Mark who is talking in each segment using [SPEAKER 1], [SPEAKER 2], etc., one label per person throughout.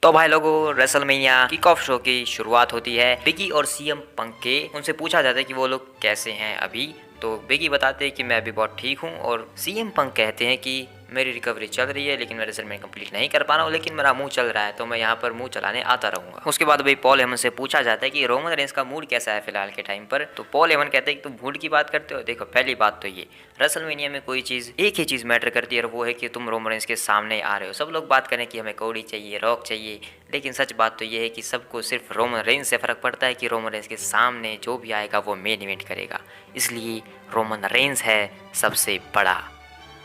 [SPEAKER 1] तो भाई लोगों, रेसलमेनिया किक ऑफ शो की शुरुआत होती है बिगी और सीएम पंक के। उनसे पूछा जाता है कि वो लोग कैसे हैं अभी। तो बिगी बताते हैं कि मैं अभी बहुत ठीक हूँ, और सीएम पंक कहते हैं कि मेरी रिकवरी चल रही है, लेकिन मैं रेसलमेनिया कंप्लीट नहीं कर पा रहा हूँ, लेकिन मेरा मुंह चल रहा है, तो मैं यहाँ पर मुंह चलाने आता रहूंगा। उसके बाद भाई पॉल हेमन से पूछा जाता है कि रोमन रेंस का मूड कैसा है फिलहाल के टाइम पर। तो पॉल हेमन कहते हैं कि तुम मूड की बात करते हो। देखो, पहली बात तो ये, रेसलमेनिया में कोई चीज़ एक ही चीज़ मैटर करती है, और वो है कि तुम रोमन रेंस के सामने आ रहे हो। सब लोग बात करें कि हमें कोडी चाहिए, रॉक चाहिए, लेकिन सच बात तो ये है कि सबको सिर्फ रोमन रेंस से फ़र्क पड़ता है कि रोमन रेंस के सामने जो भी आएगा वो मेन इवेंट करेगा। इसलिए रोमन रेंस है सबसे बड़ा,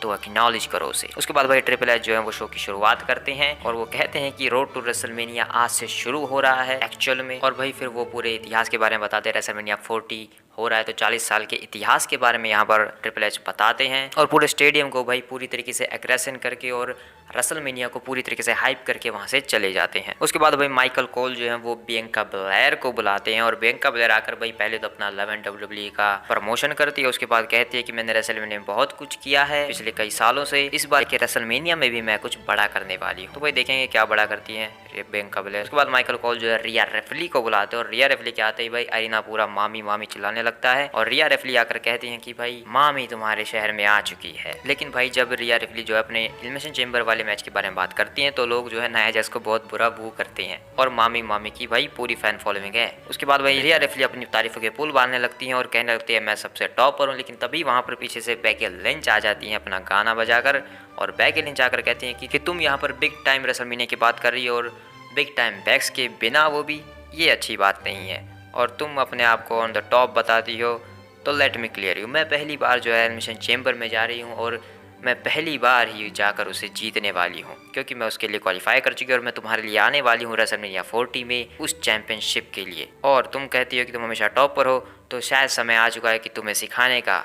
[SPEAKER 1] तो एक्नॉलेज करो उसे। उसके बाद भाई ट्रिपल एच जो है वो शो की शुरुआत करते हैं, और वो कहते हैं कि रोड टू रेसलमेनिया आज से शुरू हो रहा है एक्चुअल में। और भाई फिर वो पूरे इतिहास के बारे में बताते हैं। रेसलमेनिया 40 हो रहा है, तो 40 साल के इतिहास के बारे में यहाँ पर ट्रिपल एच बताते हैं, और पूरे स्टेडियम को भाई पूरी तरीके से एग्रेशन करके और रेसलमेनिया को पूरी तरीके से हाइप करके वहाँ से चले जाते हैं। उसके बाद भाई माइकल कोल जो है वो बियंका ब्लेयर को बुलाते हैं, और बियंका ब्लेयर आकर भाई पहले तो अपना लव एंड WWE का प्रमोशन करती है। उसके बाद कहती है कि मैंने रेसलमेनिया में बहुत कुछ किया है पिछले कई सालों से, इस बार के रेसलमेनिया में भी मैं कुछ बड़ा करने वाली हूँ। तो भाई देखेंगे क्या बड़ा करती है बियंका ब्लेयर। उसके बाद माइकल कोल जो है रिया रेफली को बुलाते हैं, और रिया रेफली के आते ही भाई अरीना पूरा मामी मामी चिल्लाने लगता है, और रिया रेफली आकर कहती हैं कि भाई मामी तुम्हारे शहर में आ चुकी है। लेकिन भाई जब रिया रेफली जो है अपने एलिमिनेशन चेंबर वाले मैच के बारे में बात करती हैं, तो लोग जो है नाया जैस को बहुत बुरा बू करते हैं, और मामी मामी की भाई पूरी फैन फॉलोइंग है। उसके बाद भाई रिया रेफली अपनी तारीफों के पुल बांधने लगती हैं, और कहने लगती है मैं सबसे टॉप पर हूँ। लेकिन तभी वहाँ पर पीछे से बेकी लिंच आ जाती है अपना गाना बजाकर, और बेकी लिंच आकर कहती हैं कि तुम यहाँ पर बिग टाइम रेसलमेनिया की बात कर रही हो, और बिग टाइम बैक्स के बिना, वो भी ये अच्छी बात नहीं है, और तुम अपने आप को ऑन द टॉप बताती हो। तो लेट मी क्लियर यू, मैं पहली बार जो है एलिमिनेशन चेंबर में जा रही हूँ, और मैं पहली बार ही जाकर उसे जीतने वाली हूँ, क्योंकि मैं उसके लिए क्वालिफाई कर चुकी हूँ, और मैं तुम्हारे लिए आने वाली हूँ रेसलमेनिया 40 में उस चैंपियनशिप के लिए। और तुम कहती हो कि तुम हमेशा टॉप पर हो, तो शायद समय आ चुका है कि तुम्हें सिखाने का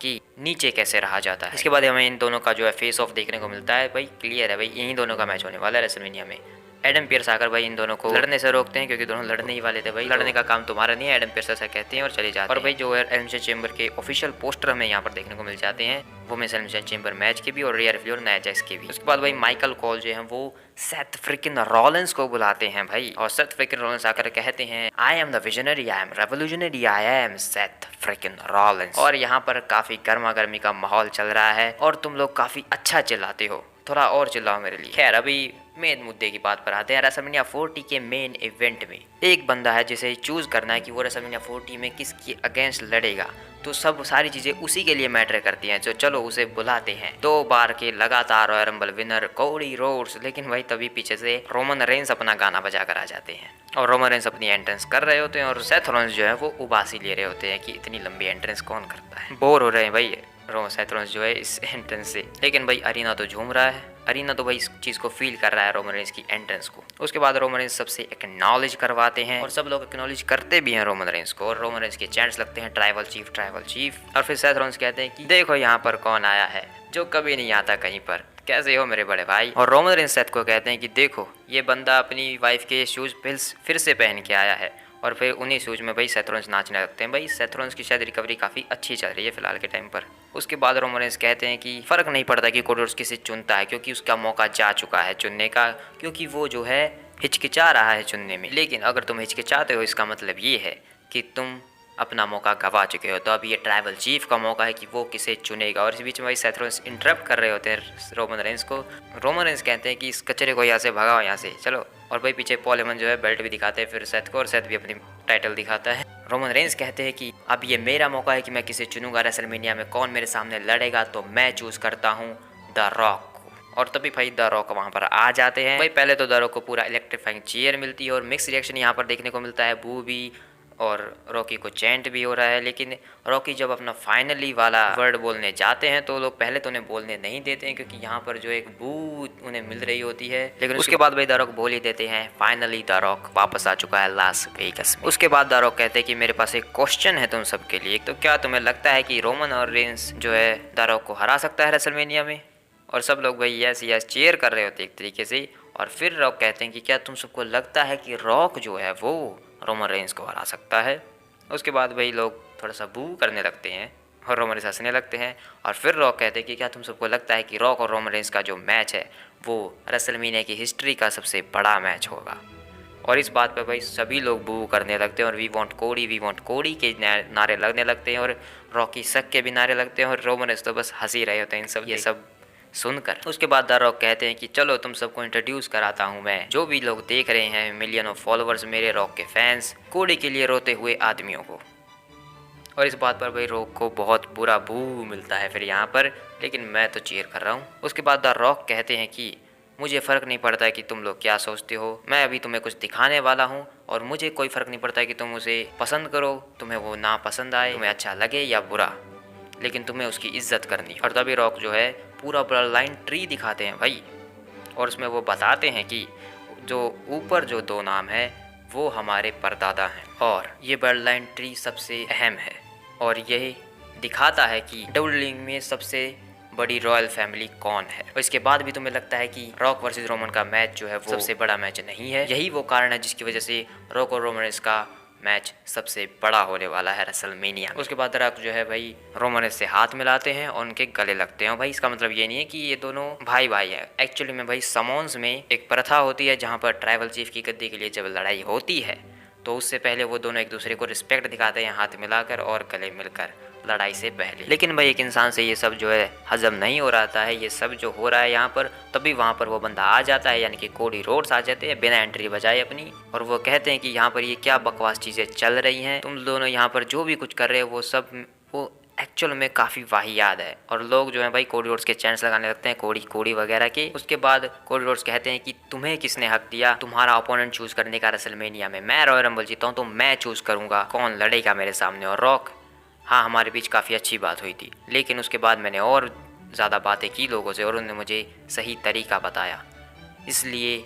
[SPEAKER 1] कि नीचे कैसे रहा जाता है। इसके बाद हमें इन दोनों का जो है फेस ऑफ देखने को मिलता है। भाई क्लियर है, भाई यही दोनों का मैच होने वाला है रेसलमेनिया में। एडम पियर्स आकर भाई इन दोनों को लड़ने से रोकते हैं, क्योंकि दोनों लड़ने ही वाले थे। भाई लड़ने का काम तुम्हारा नहीं है, एडम पियर्स ऐसा कहते हैं और चले जाते हैं। और भाई जो है एलिमिनेशन चेंबर के ऑफिशियल पोस्टर हमें यहाँ पर देखने को मिल जाते हैं, वो में एलिमिनेशन चेंबर मैच के भी और रिया रिफ्ली और नाया जैक्स के भी। उसके बाद भाई माइकल कॉल जो है वो सेथ फ्रिकिन रॉलिंस को बुलाते हैं भाई, और सेथ फ्रिकिन रॉलिंस आकर कहते हैं I am the visionary, I am revolutionary, I am Seth freaking Rollins. और यहाँ पर काफी गर्मा गर्मी का माहौल चल रहा है, और तुम लोग काफी अच्छा चिल्लाते हो, थोड़ा और चिल्लाओ मेरे लिए। खैर अभी मेन मुद्दे की बात पर आते हैं। रेसलमेनिया 40 के मेन इवेंट में एक बंदा है जिसे चूज करना है कि वो रेसलमेनिया 40 में किसकी अगेंस्ट लड़ेगा। तो सब सारी चीजें उसी के लिए मैटर करती हैं, तो चलो उसे बुलाते हैं। 2 बार के लगातार royal rumble winner Cody Rhodes. लेकिन भाई तभी पीछे से रोमन रेंस अपना गाना बजा कर आ जाते हैं, और रोमन रेंस अपनी एंट्रेंस कर रहे होते हैं, और सेथ रॉलिंस जो है वो उबासी ले रहे होते हैं कि इतनी लंबी एंट्रेंस कौन करता है। बोर हो रहे हैं भाई सेथ रॉलिंस जो है इस एंट्रेंस से। लेकिन भाई अरीना तो झूम रहा है, अरीना तो भाई इस चीज़ को फील कर रहा है रोमन रेंस की एंट्रेंस को। उसके बाद रोमन रेंस सबसे एक्नॉलेज करवाते हैं, और सब लोग एक्नॉलेज करते भी हैं रोमन रेंस को, और रोमन रेंस के चैंट्स लगते हैं ट्राइबल चीफ, ट्राइबल चीफ। और फिर सेथ रॉलिंस कहते हैं कि देखो यहाँ पर कौन आया है जो कभी नहीं आता कहीं पर, कैसे हो मेरे बड़े भाई। और रोमन रेंस सेथ को कहते हैं कि देखो ये बंदा अपनी वाइफ के शूज फिर से पहन के आया है, और फिर उन्हीं शूज में भाई सेथ रॉलिंस नाचने लगते हैं। भाई सेथ रॉलिंस की शायद रिकवरी काफ़ी अच्छी चल रही है फिलहाल के टाइम पर। उसके बाद रोमन रेंस कहते हैं कि फ़र्क नहीं पड़ता कि कोडी रोड्स किसे चुनता है, क्योंकि उसका मौका जा चुका है चुनने का, क्योंकि वो जो है हिचकिचा रहा है चुनने में। लेकिन अगर तुम हिचकिचाते हो, इसका मतलब ये है कि तुम अपना मौका गवा चुके हो, तो अब ये ट्राइबल चीफ का मौका है कि वो किसे चुनेगा। और इस बीच में भाई सेथ रॉलिंस इंटरप्ट कर रहे होते हैं रोमन रेंस को। रोमन रेंस कहते हैं कि इस कचरे को यहाँ से भगाओ, यहाँ से चलो। और भाई पीछे पॉल हेमन जो है बेल्ट भी दिखाते हैं फिर सेथ को, और सेथ भी अपनी टाइटल दिखाता है। रोमन रेंस कहते हैं कि अब ये मेरा मौका है कि मैं किसे चुनूंगा रेसलमेनिया में, कौन मेरे सामने लड़ेगा, तो मैं चूज करता हूँ द रॉक। और तभी भाई द रॉक वहाँ पर आ जाते हैं। भाई पहले तो द रॉक को पूरा इलेक्ट्रीफाइंग चीयर मिलती है, और मिक्स रिएक्शन यहाँ पर देखने को मिलता है, बू भी, और रॉकी को चैंट भी हो रहा है। लेकिन रॉकी जब अपना फाइनली वाला वर्ड बोलने जाते हैं, तो लोग पहले तो उन्हें बोलने नहीं देते हैं, क्योंकि यहाँ पर जो एक बू उन्हें मिल रही होती है। लेकिन उसके बाद भाई द रॉक बोल ही देते हैं फाइनली द रॉक वापस आ चुका है लास वेगास में। उसके बाद द रॉक कहते हैं कि मेरे पास एक क्वेश्चन है तुम सबके लिए, तो क्या तुम्हें लगता है कि रोमन और रेंस जो है द रॉक को हरा सकता है रेसलमेनिया में? और सब लोग भाई यस यस चीयर कर रहे होते एक तरीके से। और फिर रॉक कहते हैं कि क्या तुम सबको लगता है कि रॉक जो है वो रोमन रेंस को हरा सकता है? उसके बाद भाई लोग थोड़ा सा बू करने लगते हैं, और रोमन रेंस हंसने लगते हैं। और फिर रॉक कहते हैं कि क्या तुम सबको लगता है कि रॉक और रोमन रेंस का जो मैच है वो रेसलमेनिया की हिस्ट्री का सबसे बड़ा मैच होगा। और इस बात पर भाई सभी लोग बू करने लगते हैं और वी वांट कोडी के नारे लगने लगते हैं और रॉकी सक के भी नारे लगते हैं और रोमन रेंस तो बस हंस ही रहे होते हैं इन सब ये सब सुनकर। उसके बाद द रॉक कहते हैं कि चलो तुम सबको इंट्रोड्यूस कराता हूँ मैं, जो भी लोग देख रहे हैं मिलियन ऑफ फॉलोअर्स मेरे रॉक के फैंस, कोडी के लिए रोते हुए आदमियों को। और इस बात पर भाई रॉक को बहुत बुरा बू मिलता है फिर यहाँ पर, लेकिन मैं तो चीयर कर रहा हूँ। उसके बाद द रॉक कहते हैं कि मुझे फ़र्क नहीं पड़ता है कि तुम लोग क्या सोचते हो, मैं अभी तुम्हें कुछ दिखाने वाला हूँ और मुझे कोई फ़र्क नहीं पड़ता है कि तुम उसे पसंद करो, तुम्हें वो ना पसंद आए, तुम्हें अच्छा लगे या बुरा, लेकिन तुम्हें उसकी इज्जत करनी। और तभी रॉक जो है पूरा ब्लड लाइन ट्री दिखाते हैं भाई, और उसमें वो बताते हैं कि जो ऊपर जो 2 नाम है वो हमारे परदादा हैं और ये ब्लड लाइन ट्री सबसे अहम है और यही दिखाता है कि WWE में सबसे बड़ी रॉयल फैमिली कौन है। और इसके बाद भी तुम्हें लगता है कि रॉक वर्सेस रोमन का मैच जो है वो सबसे बड़ा मैच नहीं है, यही वो कारण है जिसकी वजह से रॉक और रोमन का मैच सबसे बड़ा होने वाला है रेसलमेनिया। उसके बाद रॉक जो है भाई रोमन से हाथ मिलाते हैं और उनके गले लगते हैं। भाई इसका मतलब ये नहीं है कि ये दोनों भाई भाई हैं, एक्चुअली में भाई समोन्स में एक प्रथा होती है जहाँ पर ट्राइबल चीफ की गद्दी के लिए जब लड़ाई होती है तो उससे पहले वो दोनों एक दूसरे को रिस्पेक्ट दिखाते हैं हाथ मिलाकर और गले मिलकर लड़ाई से पहले। लेकिन भाई एक इंसान से ये सब जो है हजम नहीं हो रहा है, ये सब जो हो रहा है यहाँ पर, तभी वहाँ पर वो बंदा आ जाता है, यानी कि कोडी रोड्स आ जाते हैं बिना एंट्री बजाए अपनी, और वो कहते हैं कि यहाँ पर ये क्या बकवास चीज़ें चल रही हैं, तुम दोनों यहाँ पर जो भी कुछ कर रहे हो वो सब वो एक्चुअल में काफ़ी वाहियात है। और लोग जो है भाई कोडी रोड्स के चैंट्स लगाने लगते हैं कोडी कोडी वगैरह के। उसके बाद कोडी रोड्स कहते हैं कि तुम्हें किसने हक दिया तुम्हारा अपोनेंट चूज करने का रेसलमेनिया में, मैं रॉयल रंबल जीता हूँ तो मैं चूज करूँगा कौन लड़ेगा मेरे सामने। और रॉक, हाँ हमारे बीच काफ़ी अच्छी बात हुई थी, लेकिन उसके बाद मैंने और ज़्यादा बातें की लोगों से और उन्होंने मुझे सही तरीका बताया, इसलिए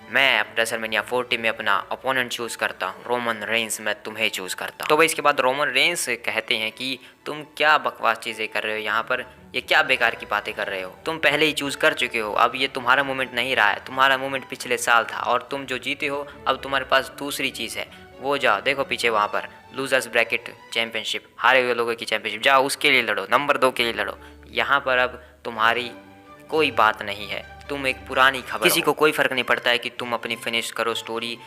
[SPEAKER 1] मैं रेसलमेनिया 40 में अपना अपोनेंट चूज़ करता हूँ, रोमन रेंस मैं तुम्हें चूज़ करता हूँ। तो भाई इसके बाद रोमन रेंस कहते हैं कि तुम क्या बकवास चीज़ें कर रहे हो यहाँ पर, ये क्या बेकार की बातें कर रहे हो, तुम पहले ही चूज़ कर चुके हो, अब ये तुम्हारा मोमेंट नहीं रहा है, तुम्हारा मोमेंट पिछले साल था और तुम जो जीते हो अब तुम्हारे पास दूसरी चीज़ है, वो जाओ देखो पीछे वहाँ पर लूजर्स ब्रैकेट चैंपियनशिप, हारे हुए लोगों की चैंपियनशिप, जाओ उसके लिए लड़ो, नंबर 2 के लिए लड़ो, यहाँ पर अब तुम्हारी कोई बात नहीं है, तुम एक पुरानी खबर, किसी को कोई फर्क नहीं पड़ता है कि तुम अपनी फिनिश करो स्टोरी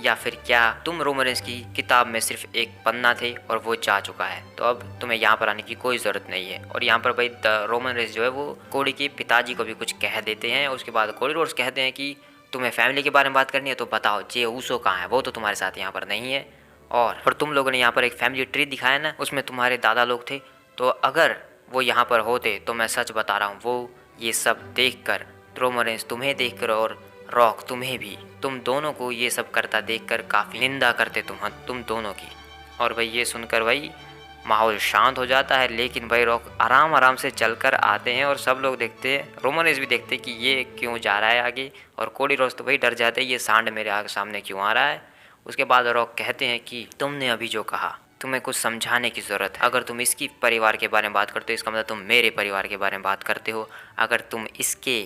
[SPEAKER 1] या फिर क्या, तुम रोमन रेंस की किताब में सिर्फ एक पन्ना थे और वो जा चुका है, तो अब तुम्हें यहाँ पर आने की कोई ज़रूरत नहीं है। और यहाँ पर भाई रोमन रेंस जो है वो कोडी के पिताजी को भी कुछ कह देते हैं। उसके बाद कोडी रोड्स कहते हैं कि तुम्हें फैमिली के बारे में बात करनी है तो बताओ जे ऊसो कहाँ है, वो तो तुम्हारे साथ यहाँ पर नहीं है, और तुम लोगों ने यहाँ पर एक फैमिली ट्री दिखाया ना, उसमें तुम्हारे दादा लोग थे, तो अगर वो यहाँ पर होते तो मैं सच बता रहा हूँ वो ये सब देख कर, रोमन रेंस तुम्हें देख कर और रॉक तुम्हें भी, तुम दोनों को ये सब करता देखकर काफ़ी निंदा करते तुम दोनों की। और भाई ये सुनकर भाई माहौल शांत हो जाता है, लेकिन भाई रॉक आराम आराम से चलकर आते हैं और सब लोग देखते हैं, रोमन रेंस भी देखते हैं कि ये क्यों जा रहा है आगे, और कोडी रोड्स तो भाई डर जाते हैं ये सांड मेरे आगे सामने क्यों आ रहा है। उसके बाद रॉक कहते हैं कि तुमने अभी जो कहा तुम्हें कुछ समझाने की ज़रूरत है, अगर तुम इसकी परिवार के बारे में बात करते हो इसका मतलब तुम मेरे परिवार के बारे में बात करते हो, अगर तुम इसके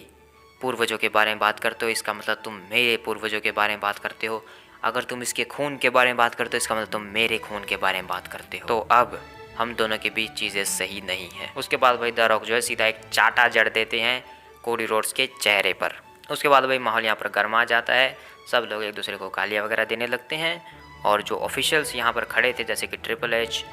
[SPEAKER 1] पूर्वजों के बारे में बात करते हो इसका मतलब तुम मेरे पूर्वजों के बारे में बात करते हो, अगर तुम इसके खून के बारे में बात करते हो इसका मतलब तुम मेरे खून के बारे में बात करते हो, तो अब हम दोनों के बीच चीज़ें सही नहीं हैं। उसके बाद भाई द रॉक जो है सीधा एक चाटा जड़ देते हैं कोडी रोड्स के चेहरे पर। उसके बाद भाई माहौल यहाँ पर गर्मा जाता है, सब लोग एक दूसरे को गालियाँ वगैरह देने लगते हैं, और जो ऑफिशियल्स यहाँ पर खड़े थे जैसे कि ट्रिपल एच,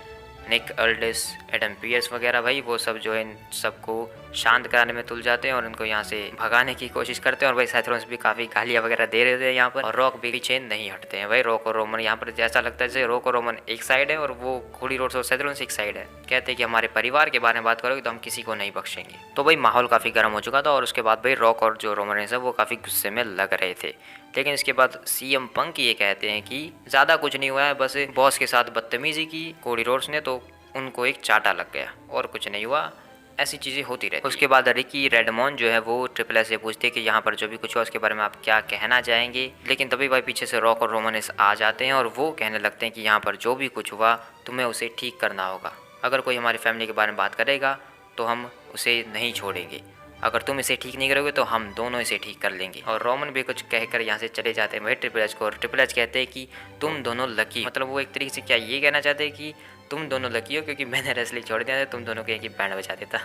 [SPEAKER 1] निक अल्डिस, एडम पियर्स वगैरह भाई वो सब जो है इन सबको शांत कराने में तुल जाते हैं और इनको यहाँ से भगाने की कोशिश करते हैं। और भाई सेथ रॉलिंस भी काफ़ी गालियाँ वगैरह दे रहे थे यहाँ पर, और रॉक भी पीछे नहीं हटते हैं। भाई रॉक और रोमन यहाँ पर जैसा लगता है जैसे रॉक और रोमन एक साइड है और वो कोडी रोड्स और सेथ रॉलिंस एक साइड है, कहते हैं कि हमारे परिवार के बारे में बात करोगे तो हम किसी को नहीं बख्शेंगे। तो भाई माहौल काफ़ी गर्म हो चुका था और उसके बाद भाई रॉक और जो रोमन रेंस है वो काफ़ी गुस्से में लग रहे थे। लेकिन इसके बाद सीएम पंक ये कहते हैं कि ज़्यादा कुछ नहीं हुआ है, बस बॉस के साथ बदतमीजी की कोडी रोड्स ने तो उनको एक चाटा लग गया और कुछ नहीं हुआ, ऐसी चीज़ें होती रहती। उसके बाद रिकी रेडमोन जो है वो ट्रिपल एच से पूछते हैं कि यहाँ पर जो भी कुछ हुआ उसके बारे में आप क्या कहना चाहेंगे। लेकिन तभी भाई पीछे से रॉक और रोमन रेंस आ जाते हैं और वो कहने लगते हैं कि यहाँ पर जो भी कुछ हुआ तुम्हें उसे ठीक करना होगा, अगर कोई हमारी फैमिली के बारे में बात करेगा तो हम उसे नहीं छोड़ेंगे, अगर तुम इसे ठीक नहीं करोगे तो हम दोनों इसे ठीक कर लेंगे। और रोमन भी कुछ कहकर यहाँ से चले जाते हैं भाई ट्रिपल एच को, और ट्रिपल एच कहते हैं कि तुम दोनों लकी, मतलब वो एक तरीके से क्या ये कहना चाहते हैं कि तुम दोनों लकी हो क्योंकि मैंने रेसलिंग छोड़ दिया था, तुम दोनों को एक ही बैंड बजा देता।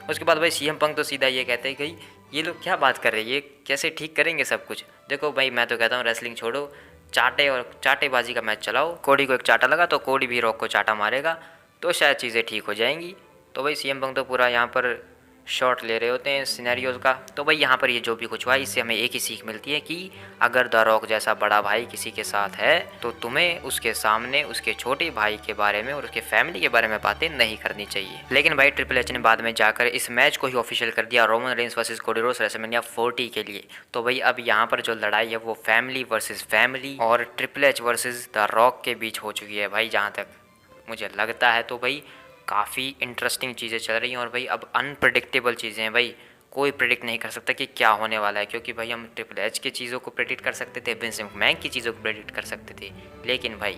[SPEAKER 1] उसके बाद भाई सीएम पंक तो सीधा ये कहते हैं कि ये लोग क्या बात कर रहे हैं, ये कैसे ठीक करेंगे सब कुछ। देखो भाई मैं तो कहता हूँ रेसलिंग छोड़ो, चाटे और चाटेबाजी का मैच चलाओ। कोडी को एक चाटा लगा तो कोडी भी रॉक को चाटा मारेगा तो शायद चीज़ें ठीक हो जाएंगी। तो भाई सीएम पंक तो पूरा यहाँ पर शॉट ले रहे होते हैं सिनेरियोज़ का। तो भाई यहाँ पर ये जो भी कुछ हुआ इससे हमें एक ही सीख मिलती है कि अगर द रॉक जैसा बड़ा भाई किसी के साथ है तो तुम्हें उसके सामने उसके छोटे भाई के बारे में और उसके फैमिली के बारे में बातें नहीं करनी चाहिए। लेकिन भाई ट्रिपल एच ने बाद में जाकर इस मैच को ही ऑफिशियल कर दिया Roman Reigns versus Cody Rhodes WrestleMania 40 के लिए। तो भाई अब यहाँ पर जो लड़ाई है वो फैमिली वर्सेस फैमिली और triple H versus the rock के बीच हो चुकी है भाई, जहाँ तक मुझे लगता है। तो भाई काफ़ी इंटरेस्टिंग चीज़ें चल रही हैं और भाई अब अनप्रेडिक्टेबल चीज़ें हैं भाई, कोई प्रेडिक्ट नहीं कर सकता कि क्या होने वाला है। क्योंकि भाई हम ट्रिपल एच की चीज़ों को प्रेडिक्ट कर सकते थे, विंस मैकमैन की चीज़ों को प्रेडिक्ट कर सकते थे, लेकिन भाई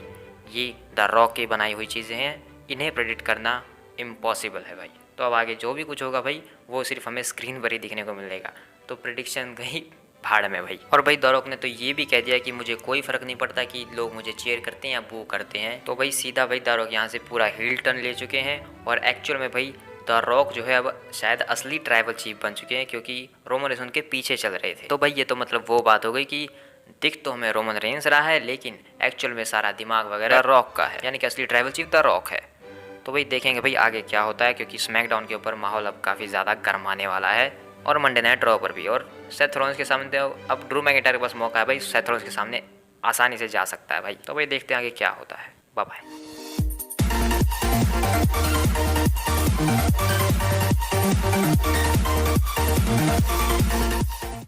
[SPEAKER 1] ये द रॉक की बनाई हुई चीज़ें हैं, इन्हें प्रेडिक्ट करना इम्पॉसिबल है भाई। तो अब आगे जो भी कुछ होगा भाई वो सिर्फ हमें स्क्रीन पर ही दिखने को मिलेगा। तो प्रेडिक्शन कहीं भाड़ में भाई। और भाई द रॉक ने तो ये भी कह दिया कि मुझे कोई फ़र्क नहीं पड़ता कि लोग मुझे चीयर करते हैं या बू करते हैं। तो भाई सीधा भाई द रॉक यहाँ से पूरा हील टर्न ले चुके हैं और एक्चुअल में भाई द रॉक जो है अब शायद असली ट्राइबल चीफ बन चुके हैं, क्योंकि रोमन रेंस उनके पीछे चल रहे थे। तो भाई ये तो मतलब वो बात हो गई कि दिख तो हमें रोमन रेंस रहा है लेकिन एक्चुअल में सारा दिमाग वगैरह रॉक का है, यानी कि असली ट्राइबल चीफ द रॉक है। तो भाई देखेंगे भाई आगे क्या होता है, क्योंकि स्मैकडाउन के ऊपर माहौल अब काफ़ी ज़्यादा गर्म आने वाला है और मंडे नाइट ड्रॉ पर भी। और सेथ रॉलिंस के सामने अब ड्रू मैकिंटायर के पास मौका है भाई, सेथ रॉलिंस के सामने आसानी से जा सकता है भाई। तो भाई देखते हैं आगे क्या होता है। Bye bye.